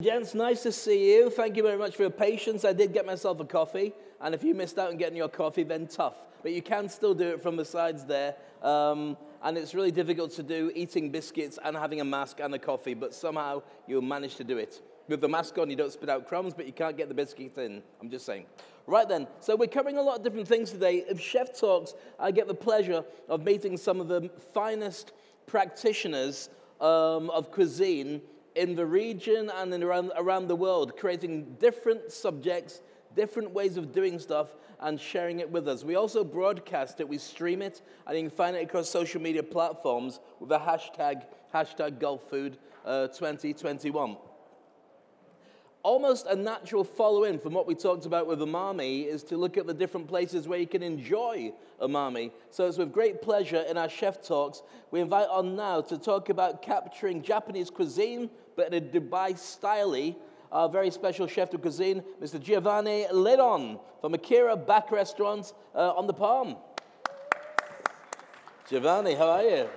Gents, nice to see you. Thank you very much for your patience. I did get myself a coffee, and if you missed out on getting your coffee, then tough. But you can still do it from the sides there. And it's really difficult to do eating biscuits and having a mask and a coffee, but somehow you'll manage to do it. With the mask on, you don't spit out crumbs, but you can't get the biscuits in. I'm just saying. Right then, so we're covering a lot of different things today. Of Chef Talks, I get the pleasure of meeting some of the finest practitioners of cuisine in the region and around the world, creating different subjects, different ways of doing stuff, and sharing it with us. We also broadcast it, we stream it, and you can find it across social media platforms with the hashtag GulfFood2021. Almost a natural follow-in from what we talked about with umami is to look at the different places where you can enjoy umami. So it's with great pleasure in our Chef Talks, we invite on now to talk about capturing Japanese cuisine, but in a Dubai-style, our very special chef de cuisine, Mr. Giovanni LEDON from Akira Back Restaurant on the Palm. Giovanni, how are you?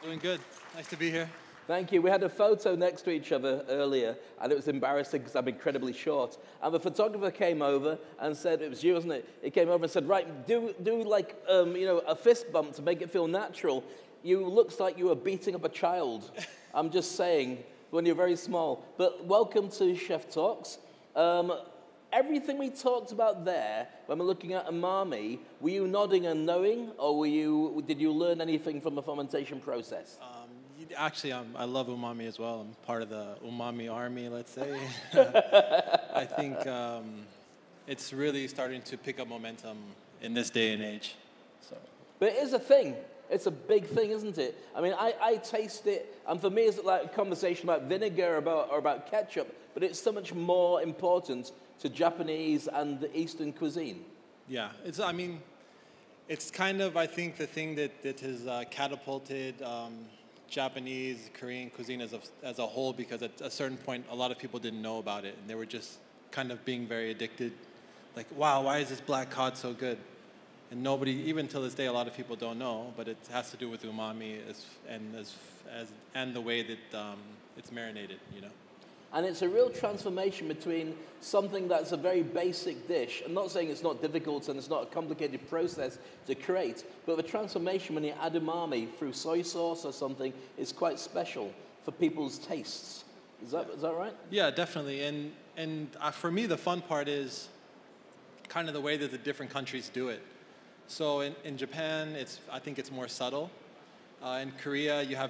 Doing good. Nice to be here. Thank you. We had a photo next to each other earlier, and it was embarrassing because I'm incredibly short. And the photographer came over and said, it was you, wasn't it? He came over and said, right, do like, a fist bump to make it feel natural. You looks like you were beating up a child. I'm just saying, when you're very small. But welcome to Chef Talks. Everything we talked about there, when we're looking at umami, were you nodding and knowing, or did you learn anything from the fermentation process? Actually, I love umami as well. I'm part of the umami army, let's say. I think it's really starting to pick up momentum in this day and age. So. But it is a thing. It's a big thing, isn't it? I mean, I taste it, and for me, it's like a conversation about vinegar or about ketchup, but it's so much more important to Japanese and the Eastern cuisine. Yeah, it's kind of, I think, the thing that has catapulted Japanese, Korean cuisine as a whole, because at a certain point, a lot of people didn't know about it, and they were just kind of being very addicted. Like, wow, why is this black cod so good? And nobody, even till this day, a lot of people don't know, but it has to do with umami and the way that it's marinated, you know. And it's a real transformation between something that's a very basic dish. I'm not saying it's not difficult and it's not a complicated process to create, but the transformation when you add umami through soy sauce or something is quite special for people's tastes. Is that right? Yeah, definitely. And for me, the fun part is kind of the way that the different countries do it. So in Japan, I think it's more subtle. In Korea, you go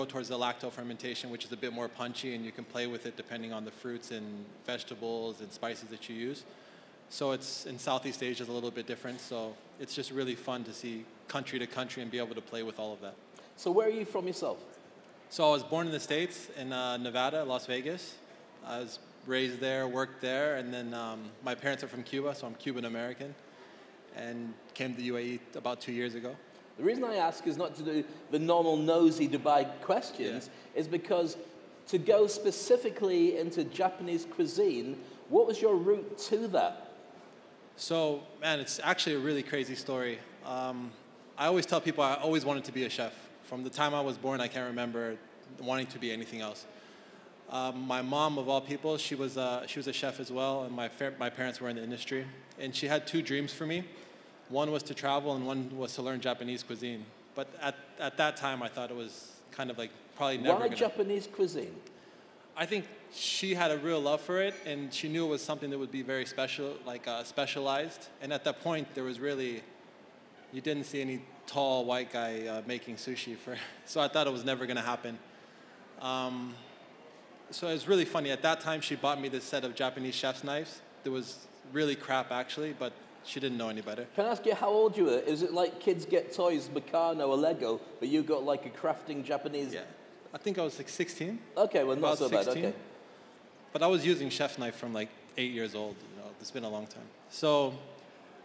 towards the lacto fermentation, which is a bit more punchy, and you can play with it depending on the fruits and vegetables and spices that you use. So it's in Southeast Asia, it's a little bit different. So it's just really fun to see country to country and be able to play with all of that. So where are you from yourself? So I was born in the States, in Nevada, Las Vegas. I was raised there, worked there, and then my parents are from Cuba, so I'm Cuban American, and came to the UAE about 2 years ago. The reason I ask is not to do the normal nosy Dubai questions, is because to go specifically into Japanese cuisine, what was your route to that? So, man, it's actually a really crazy story. I always tell people I always wanted to be a chef. From the time I was born, I can't remember wanting to be anything else. My mom, of all people, she was a chef as well, and my parents were in the industry. And she had two dreams for me. One was to travel, and one was to learn Japanese cuisine. But at that time, I thought it was kind of like probably never Why Japanese cuisine? I think she had a real love for it, and she knew it was something that would be very special, like specialized. And at that point, you didn't see any tall white guy making sushi. So I thought it was never going to happen. So it was really funny. At that time, she bought me this set of Japanese chef's knives. It was really crap, actually, but she didn't know any better. Can I ask you how old you were? Is it like kids get toys, Meccano or Lego, but you got like a crafting Japanese? Yeah. I think I was like 16. Okay, well, not so 16. bad, okay. But I was using chef's knife from like 8 years old. You know, it's been a long time. So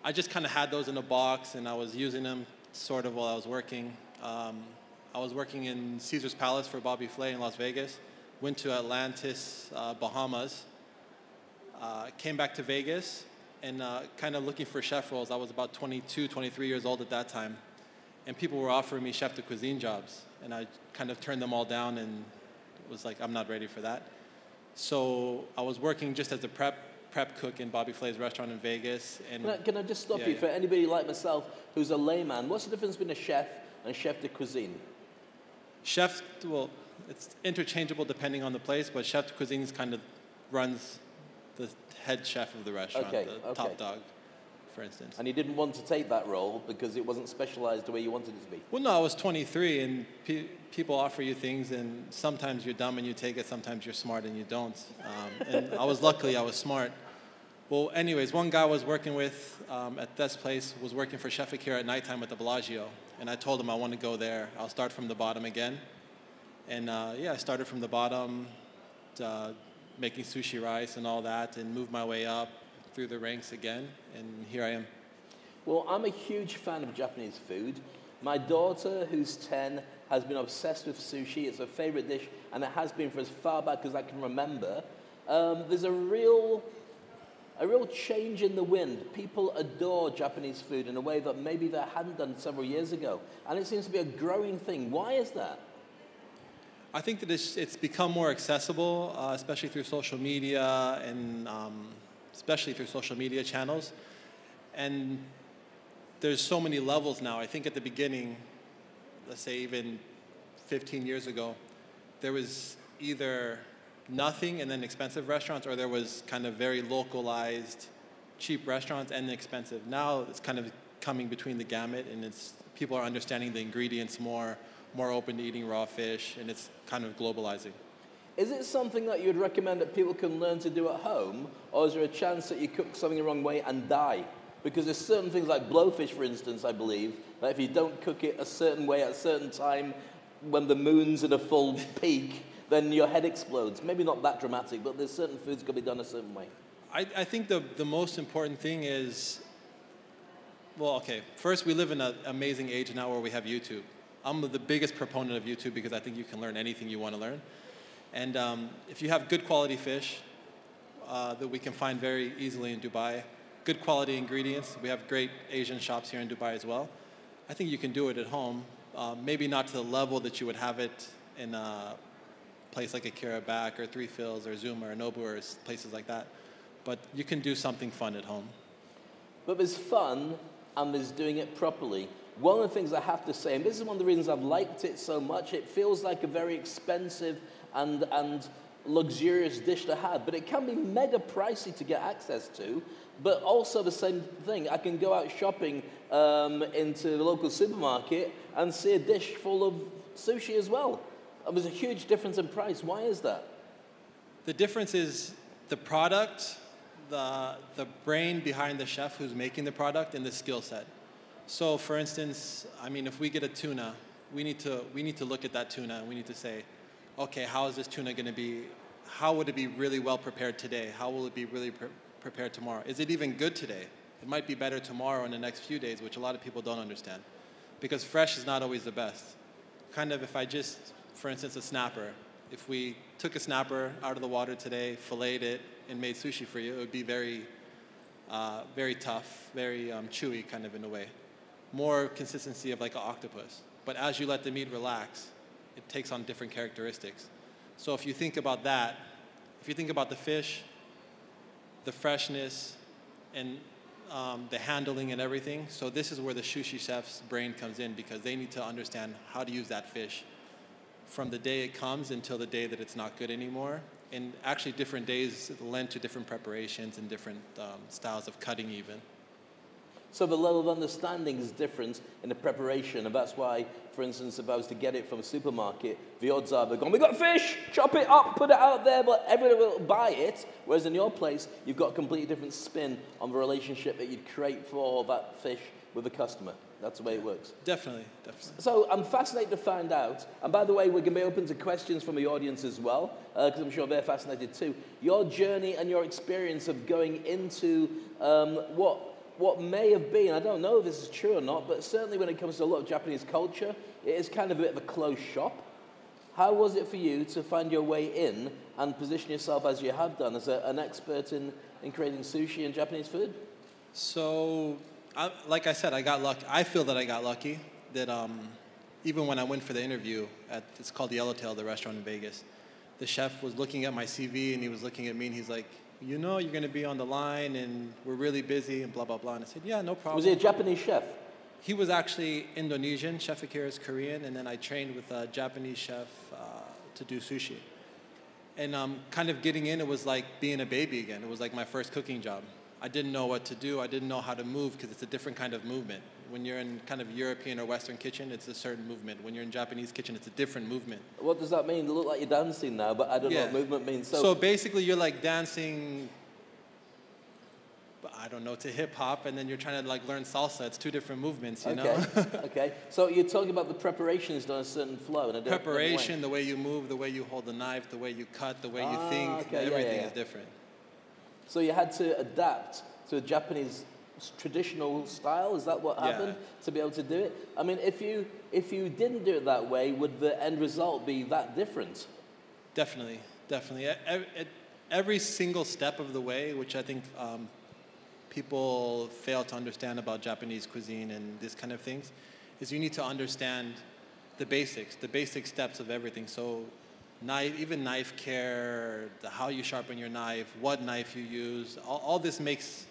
I just kind of had those in a box, and I was using them sort of while I was working. I was working in Caesar's Palace for Bobby Flay in Las Vegas. Went to Atlantis, Bahamas. Came back to Vegas. And kind of looking for chef roles. I was about 22, 23 years old at that time. And people were offering me chef de cuisine jobs. And I kind of turned them all down and was like, I'm not ready for that. So I was working just as a prep cook in Bobby Flay's restaurant in Vegas. And Can I just stop you? For anybody like myself who's a layman, what's the difference between a chef and chef de cuisine? Chef, well, it's interchangeable depending on the place, but chef de cuisine kind of runs the head chef of the restaurant, the top dog, for instance. And you didn't want to take that role because it wasn't specialized the way you wanted it to be? Well, no, I was 23, and people offer you things, and sometimes you're dumb and you take it, sometimes you're smart and you don't. And I was smart. Well, anyways, one guy I was working with at this place was working for Chef Akira at nighttime at the Bellagio, and I told him I want to go there. I'll start from the bottom again. And I started from the bottom, making sushi rice and all that, and moved my way up through the ranks again, and here I am. Well, I'm a huge fan of Japanese food. My daughter, who's 10, has been obsessed with sushi. It's her favorite dish, and it has been for as far back as I can remember. There's a real change in the wind. People adore Japanese food in a way that maybe they hadn't done several years ago. And it seems to be a growing thing. Why is that? I think that it's become more accessible, especially through social media and especially through social media channels. And there's so many levels now. I think at the beginning, let's say even 15 years ago, there was either nothing and then expensive restaurants, or there was kind of very localized, cheap restaurants and expensive. Now it's kind of coming between the gamut, and people are understanding the ingredients more open to eating raw fish, and it's kind of globalizing. Is it something that you'd recommend that people can learn to do at home, or is there a chance that you cook something the wrong way and die? Because there's certain things like blowfish, for instance, I believe, that if you don't cook it a certain way at a certain time, when the moon's at a full peak, then your head explodes. Maybe not that dramatic, but there's certain foods can be done a certain way. I think the most important thing is, well, okay, first we live in an amazing age now where we have YouTube. I'm the biggest proponent of YouTube because I think you can learn anything you want to learn. And if you have good quality fish that we can find very easily in Dubai, good quality ingredients, we have great Asian shops here in Dubai as well, I think you can do it at home. Maybe not to the level that you would have it in a place like Akira Back or Three Fills or Zuma or Nobu or places like that. But you can do something fun at home. But there's fun and there's doing it properly. One of the things I have to say, and this is one of the reasons I've liked it so much, it feels like a very expensive and luxurious dish to have, but it can be mega pricey to get access to. But also the same thing, I can go out shopping into the local supermarket and see a dish full of sushi as well. And there's a huge difference in price. Why is that? The difference is the product, the brain behind the chef who's making the product, and the skill set. So, for instance, I mean, if we get a tuna, we need to look at that tuna and we need to say, okay, how is this tuna going to be? How would it be really well prepared today? How will it be really prepared tomorrow? Is it even good today? It might be better tomorrow in the next few days, which a lot of people don't understand, because fresh is not always the best. Kind of, if I just, for instance, a snapper. If we took a snapper out of the water today, filleted it, and made sushi for you, it would be very, very tough, very chewy, kind of in a way. More consistency of like an octopus. But as you let the meat relax, it takes on different characteristics. So if you think about that, if you think about the fish, the freshness, and the handling and everything, so this is where the sushi chef's brain comes in, because they need to understand how to use that fish from the day it comes until the day that it's not good anymore. And actually different days lend to different preparations and different styles of cutting even. So the level of understanding is different in the preparation, and that's why, for instance, if I was to get it from a supermarket, the odds are they're going, we got fish, chop it up, put it out there, but everyone will buy it, whereas in your place, you've got a completely different spin on the relationship that you'd create for that fish with the customer. That's the way it works. Definitely, definitely. So I'm fascinated to find out, and by the way, we're going to be open to questions from the audience as well, because I'm sure they're fascinated too. Your journey and your experience of going into what may have been, I don't know if this is true or not, but certainly when it comes to a lot of Japanese culture, it is kind of a bit of a closed shop. How was it for you to find your way in and position yourself as you have done as an expert in creating sushi and Japanese food? So, like I said, I got lucky. I feel that I got lucky that even when I went for the interview it's called the Yellowtail, the restaurant in Vegas, the chef was looking at my CV and he was looking at me and he's like, you know, you're going to be on the line and we're really busy and blah, blah, blah. And I said, yeah, no problem. Was he a Japanese chef? He was actually Indonesian. Chef Akira is Korean. And then I trained with a Japanese chef to do sushi. And kind of getting in, it was like being a baby again. It was like my first cooking job. I didn't know what to do. I didn't know how to move because it's a different kind of movement. When you're in kind of European or Western kitchen, it's a certain movement. When you're in Japanese kitchen, it's a different movement. What does that mean? You look like you're dancing now, but I don't know what movement means. So basically, you're like dancing, I don't know, to hip hop, and then you're trying to like learn salsa. It's two different movements, you know? Okay. So you're talking about the preparation is done a certain flow. And preparation, the way you move, the way you hold the knife, the way you cut, the way you think, everything is different. So you had to adapt to a Japanese traditional style. Is that what happened to be able to do it? I mean, if you didn't do it that way, would the end result be that different? Definitely. Every single step of the way, which I think people fail to understand about Japanese cuisine and this kind of things, is you need to understand the basic steps of everything. So even knife care, how you sharpen your knife, what knife you use, all this makes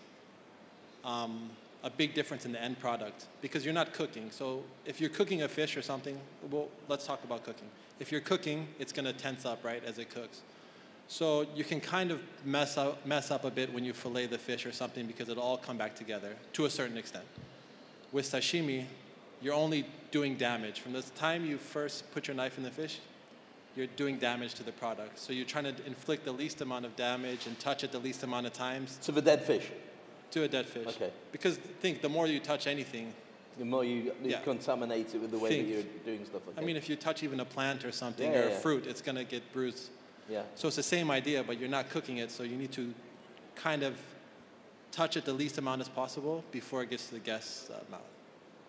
a big difference in the end product because you're not cooking. So if you're cooking a fish or something, well, let's talk about cooking. If you're cooking, it's going to tense up, right, as it cooks. So you can kind of mess up a bit when you fillet the fish or something because it'll all come back together to a certain extent. With sashimi, you're only doing damage. From the time you first put your knife in the fish, you're doing damage to the product. So you're trying to inflict the least amount of damage and touch it the least amount of times. To the dead fish? To a dead fish. Okay. Because think, the more you touch anything, the more you contaminate it with the way that you're doing stuff. Okay. I mean, if you touch even a plant or something or a fruit, it's going to get bruised. Yeah. So it's the same idea, but you're not cooking it, so you need to kind of touch it the least amount as possible before it gets to the guest's mouth.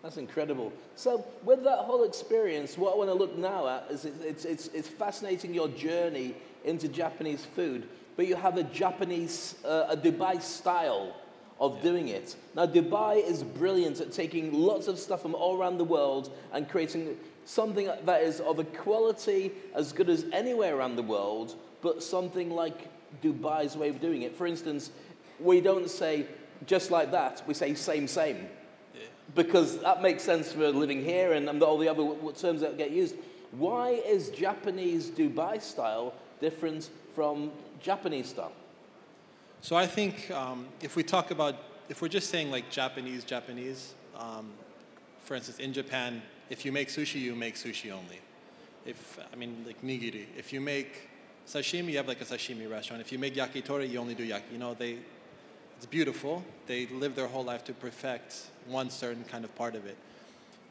That's incredible. So with that whole experience, what I want to look now at is it's fascinating your journey into Japanese food, but you have a Dubai style of doing it. Now, Dubai is brilliant at taking lots of stuff from all around the world and creating something that is of a quality as good as anywhere around the world, but something like Dubai's way of doing it. For instance, we don't say just like that, we say same. Yeah. Because that makes sense for living here and all the other terms that get used. Why is Japanese Dubai style different from Japanese style? So I think if we're just saying like Japanese, for instance, in Japan, if you make sushi, you make sushi only. Like nigiri. If you make sashimi, you have like a sashimi restaurant. If you make yakitori, you only do yaki. You know, it's beautiful. They live their whole life to perfect one certain kind of part of it.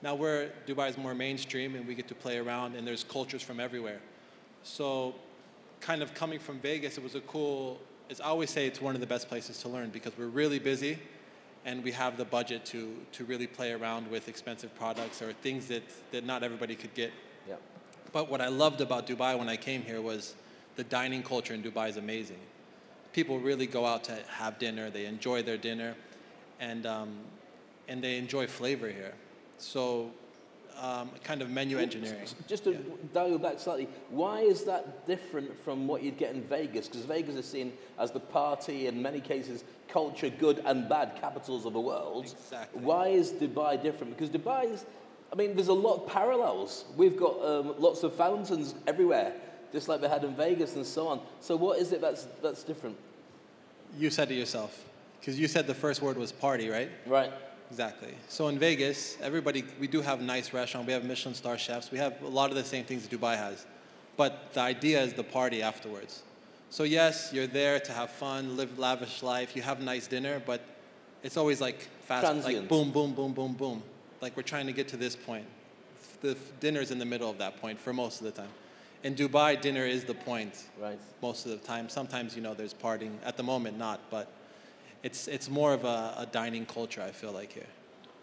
Now Dubai is more mainstream and we get to play around and there's cultures from everywhere. So kind of coming from Vegas, I always say it's one of the best places to learn because we're really busy and we have the budget to really play around with expensive products or things that not everybody could get. Yeah. But what I loved about Dubai when I came here was the dining culture in Dubai is amazing. People really go out to have dinner, they enjoy their dinner, and they enjoy flavor here. So kind of menu engineering. Just to dial you back slightly, why is that different from what you'd get in Vegas? Because Vegas is seen as the party, in many cases, culture, good and bad capitals of the world. Exactly. Why is Dubai different? Because Dubai is, there's a lot of parallels. We've got lots of fountains everywhere, just like they had in Vegas and so on. So what is it that's different? You said it yourself, because you said the first word was party, right? Right. Exactly. So in Vegas, we do have nice restaurants. We have Michelin star chefs. We have a lot of the same things Dubai has. But the idea is the party afterwards. So yes, you're there to have fun, live lavish life. You have nice dinner, but it's always like fast, transient. Like boom, boom, boom, boom, boom. Like we're trying to get to this point. The dinner's in the middle of that point for most of the time. In Dubai, dinner is the point most of the time. Sometimes, there's partying. At the moment, not, but it's more of a dining culture, I feel like, here.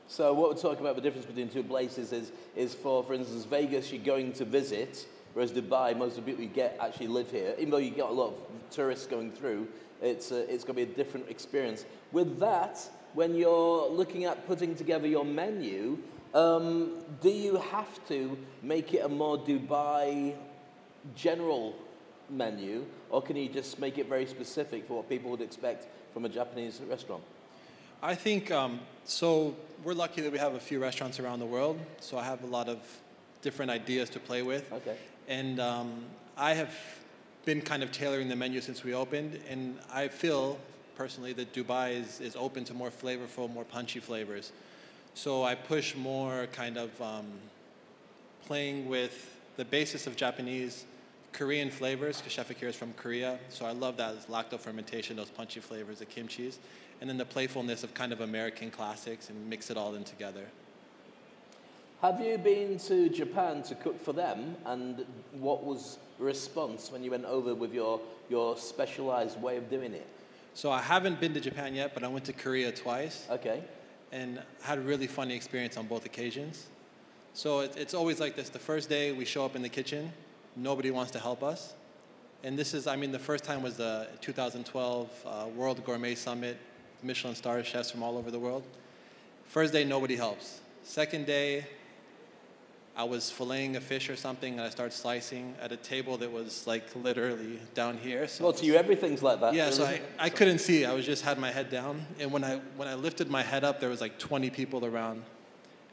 So what we're talking about, the difference between two places is for instance, Vegas, you're going to visit, whereas Dubai, most of the people you get actually live here. Even though you get a lot of tourists going through, it's going to be a different experience. With that, when you're looking at putting together your menu, do you have to make it a more Dubai general menu, or can you just make it very specific for what people would expect from a Japanese restaurant? I think, so we're lucky that we have a few restaurants around the world, so I have a lot of different ideas to play with. Okay. And I have been kind of tailoring the menu since we opened, and I feel personally that Dubai is open to more flavorful, more punchy flavors. So I push more kind of playing with the basis of Japanese, Korean flavors, because Chef Akira is from Korea, so I love that lacto fermentation, those punchy flavors, the kimchis, and then the playfulness of kind of American classics and mix it all in together. Have you been to Japan to cook for them, and what was the response when you went over with your specialized way of doing it? So I haven't been to Japan yet, but I went to Korea twice. Okay. And had a really funny experience on both occasions. So it's always like this. The first day we show up in the kitchen, nobody wants to help us. And this is, I mean, the first time was the 2012 World Gourmet Summit, Michelin star chefs from all over the world. First day, nobody helps. Second day, I was filleting a fish or something, and I started slicing at a table that was like literally down here. So well, to you, everything's like that. yeah, so I couldn't see. I was just had my head down, and when I lifted my head up, there was like 20 people around,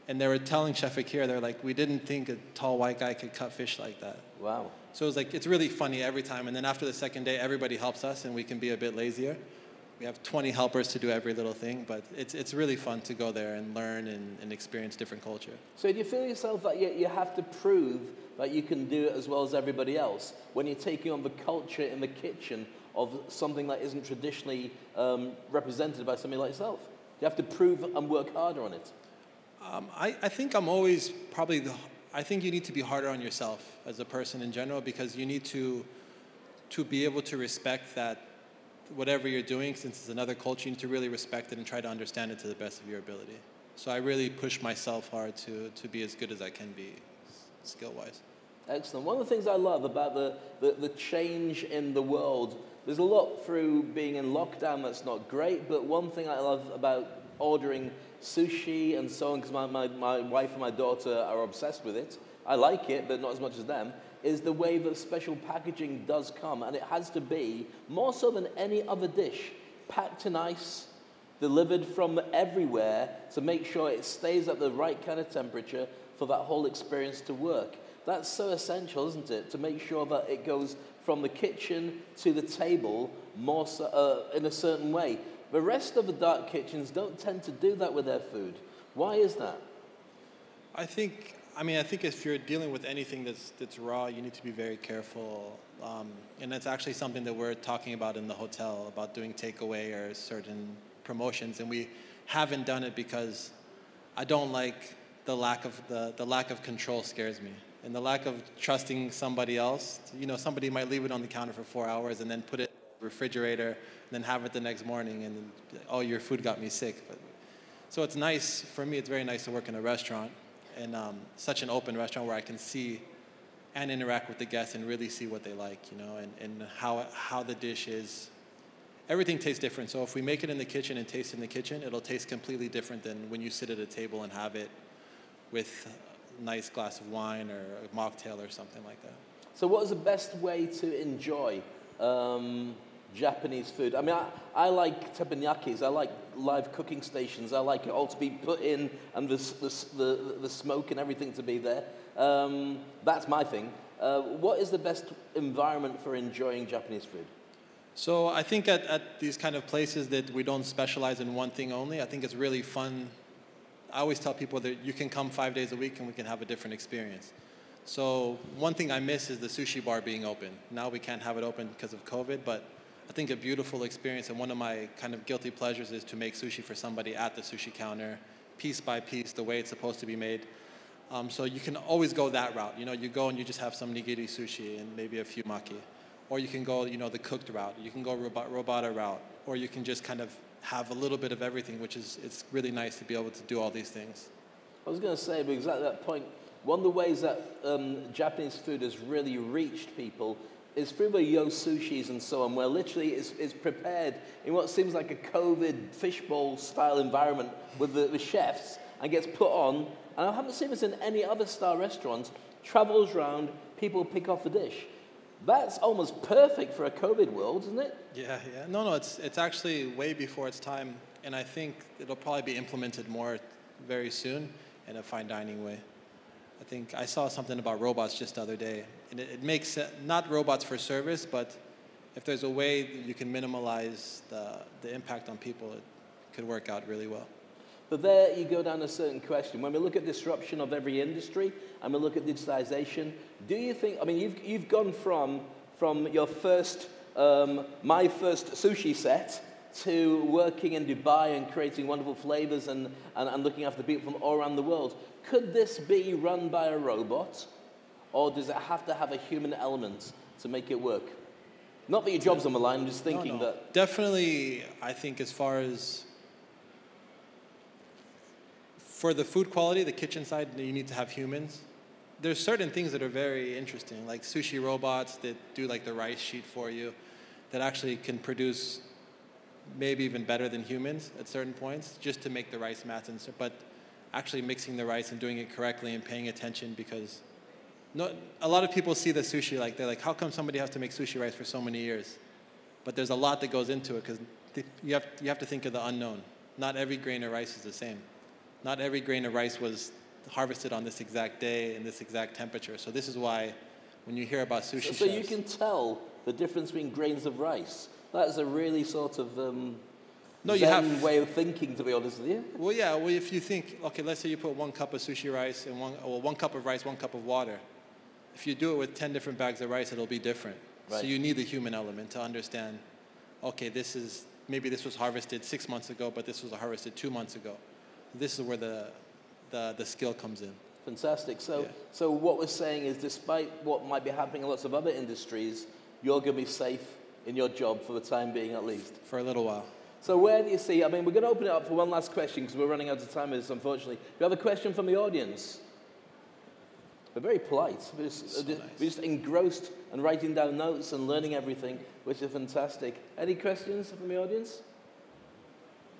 and they were telling Chef Akira, they're like, we didn't think a tall white guy could cut fish like that. Wow. So it was like, it's really funny every time, and then after the second day, everybody helps us, and we can be a bit lazier. We have 20 helpers to do every little thing, but it's really fun to go there and learn and experience different culture. So do you feel yourself that you have to prove that you can do it as well as everybody else when you're taking on the culture in the kitchen of something that isn't traditionally represented by somebody like yourself? You have to prove and work harder on it. I think I'm always probably I think you need to be harder on yourself as a person in general, because you need to be able to respect that whatever you're doing, since it's another culture, you need to really respect it and try to understand it to the best of your ability. So I really push myself hard to be as good as I can be, skill-wise. Excellent. One of the things I love about the change in the world, there's a lot through being in lockdown that's not great, but one thing I love about ordering sushi and so on, because my wife and my daughter are obsessed with it, I like it, but not as much as them, is the way that special packaging does come, and it has to be, more so than any other dish, packed in ice, delivered from everywhere to make sure it stays at the right kind of temperature for that whole experience to work. That's so essential, isn't it, to make sure that it goes from the kitchen to the table more so, in a certain way. The rest of the dark kitchens don't tend to do that with their food. Why is that? I think if you're dealing with anything that's raw, you need to be very careful. And that's actually something that we're talking about in the hotel, about doing takeaway or certain promotions. And we haven't done it because I don't like the lack of control scares me. And the lack of trusting somebody else. You know, somebody might leave it on the counter for 4 hours and then put it in the refrigerator and then have it the next morning and oh, your food got me sick. So it's nice, for me, it's very nice to work in a restaurant. And such an open restaurant where I can see and interact with the guests and really see what they like, you know, and how the dish is. Everything tastes different. So if we make it in the kitchen and taste it in the kitchen, it'll taste completely different than when you sit at a table and have it with a nice glass of wine or a mocktail or something like that. So what is the best way to enjoy Japanese food? I mean, I like teppanyakis. I like live cooking stations. I like it all to be put in and the smoke and everything to be there. That's my thing. What is the best environment for enjoying Japanese food? So I think at these kind of places that we don't specialize in one thing only, I think it's really fun. I always tell people that you can come 5 days a week and we can have a different experience. So one thing I miss is the sushi bar being open. Now we can't have it open because of COVID, but I think a beautiful experience, and one of my kind of guilty pleasures is to make sushi for somebody at the sushi counter, piece by piece, the way it's supposed to be made. So you can always go that route. You know, you go and you just have some nigiri sushi and maybe a few maki. Or you can go, you know, the cooked route. You can go robata route. Or you can just kind of have a little bit of everything, which is, it's really nice to be able to do all these things. I was going to say, because at that point, one of the ways that Japanese food has really reached people is through the yo sushis and so on, where literally it's prepared in what seems like a COVID fishbowl style environment with the chefs and gets put on. And I haven't seen this in any other star restaurants. Travels around, people pick off the dish. That's almost perfect for a COVID world, isn't it? Yeah, yeah. No, it's actually way before its time, and I think it'll probably be implemented more very soon in a fine dining way. I think I saw something about robots just the other day, and it makes not robots for service, but if there's a way that you can minimize the impact on people, it could work out really well. But there you go down a certain question. When we look at disruption of every industry and we look at digitization, do you think, I mean, you've gone from your first, my first sushi set to working in Dubai and creating wonderful flavors and looking after people from all around the world. Could this be run by a robot, or does it have to have a human element to make it work? Not that your job's on the line, I'm just thinking that... Definitely, I think as far as... For the food quality, the kitchen side, you need to have humans. There's certain things that are very interesting, like sushi robots that do like the rice sheet for you, that actually can produce maybe even better than humans at certain points, just to make the rice mats. But actually mixing the rice and doing it correctly and paying attention, because a lot of people see the sushi like, they're like, how come somebody has to make sushi rice for so many years? But there's a lot that goes into it, because you have to think of the unknown. Not every grain of rice is the same. Not every grain of rice was harvested on this exact day and this exact temperature. So this is why when you hear about sushi so chefs... you can tell the difference between grains of rice. That is a really sort of way of thinking, to be honest with you. Well, yeah. Well, if you think, okay, let's say you put 1 cup of sushi rice and 1 cup of rice, 1 cup of water. If you do it with 10 different bags of rice, it'll be different. Right. So you need the human element to understand, okay, maybe this was harvested 6 months ago, but this was harvested 2 months ago. This is where the skill comes in. Fantastic. So what we're saying is, despite what might be happening in lots of other industries, you're going to be safe in your job for the time being, at least. For a little while. So where do you see, I mean, we're going to open it up for one last question, because we're running out of time with this, unfortunately. Do you have a question from the audience? We're very polite. We're just engrossed and writing down notes and learning everything, which is fantastic. Any questions from the audience?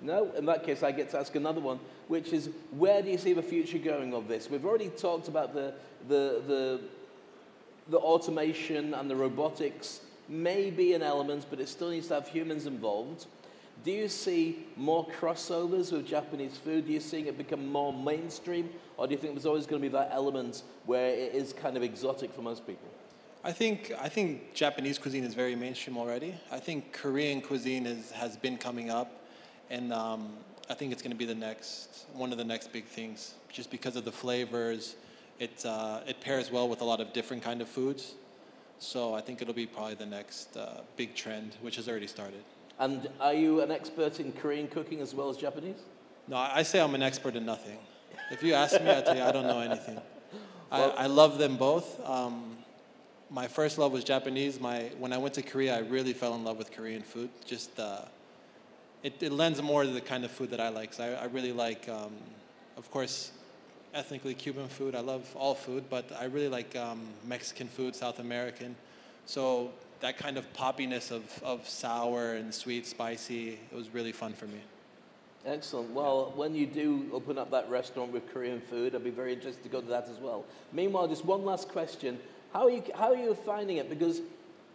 No? In that case, I get to ask another one, which is, where do you see the future going of this? We've already talked about the automation and the robotics may be an element, but it still needs to have humans involved. Do you see more crossovers with Japanese food? Do you see it become more mainstream? Or do you think there's always going to be that element where it is kind of exotic for most people? I think Japanese cuisine is very mainstream already. I think Korean cuisine has been coming up. And I think it's going to be one of the next big things, just because of the flavors. It pairs well with a lot of different kind of foods. So I think it'll be probably the next big trend, which has already started. And are you an expert in Korean cooking as well as Japanese? No, I say I'm an expert in nothing. If you ask me, I tell you I don't know anything. Well, I love them both. My first love was Japanese. When I went to Korea, I really fell in love with Korean food. Just it lends more to the kind of food that I like. So I really like, of course, ethnically Cuban food. I love all food, but I really like Mexican food, South American. So that kind of poppiness of sour and sweet, spicy, it was really fun for me. Excellent. Well, when you do open up that restaurant with Korean food, I'd be very interested to go to that as well. Meanwhile, just one last question. How are you finding it? Because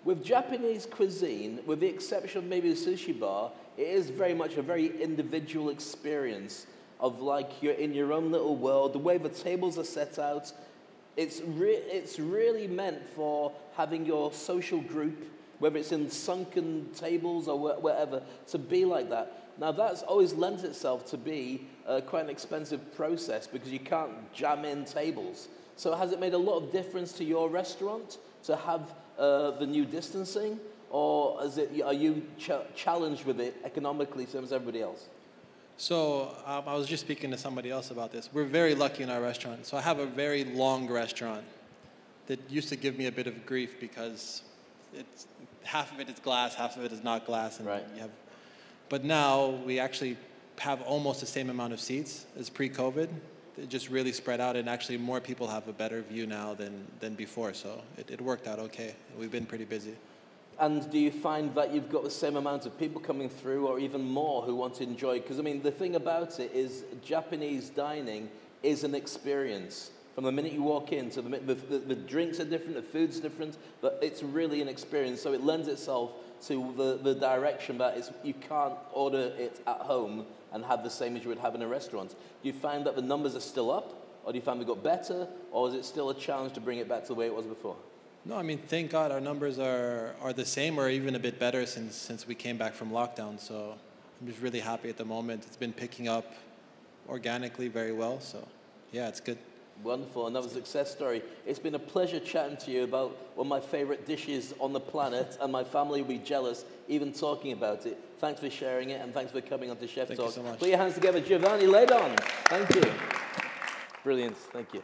with Japanese cuisine, with the exception of maybe the sushi bar, it is very much a very individual experience of like you're in your own little world. The way the tables are set out, it's really meant for having your social group, whether it's in sunken tables or whatever, to be like that. Now that's always lent itself to be quite an expensive process because you can't jam in tables. So has it made a lot of difference to your restaurant to have the new distancing, or are you challenged with it economically, same as everybody else? So I was just speaking to somebody else about this. We're very lucky in our restaurant. So I have a very long restaurant that used to give me a bit of grief because half of it is glass, half of it is not glass. And right. But now we actually have almost the same amount of seats as pre-COVID. It just really spread out, and actually more people have a better view now than before. So it worked out okay. We've been pretty busy. And do you find that you've got the same amount of people coming through, or even more, who want to enjoy? Because I mean, the thing about it is Japanese dining is an experience From the minute you walk in to the drinks are different, the food's different, but it's really an experience. So it lends itself to the direction that you can't order it at home and have the same as you would have in a restaurant. Do you find that the numbers are still up, or do you find they got better, or is it still a challenge to bring it back to the way it was before? No, I mean, thank God our numbers are the same or even a bit better since we came back from lockdown. So I'm just really happy at the moment. It's been picking up organically very well. So yeah, it's good. Wonderful, another success story. It's been a pleasure chatting to you about one of my favorite dishes on the planet, and my family will be jealous even talking about it. Thanks for sharing it, and thanks for coming on to Chef Talk. Thank you so much. Put your hands together, Giovanni LEDON. Thank you. Brilliant, thank you.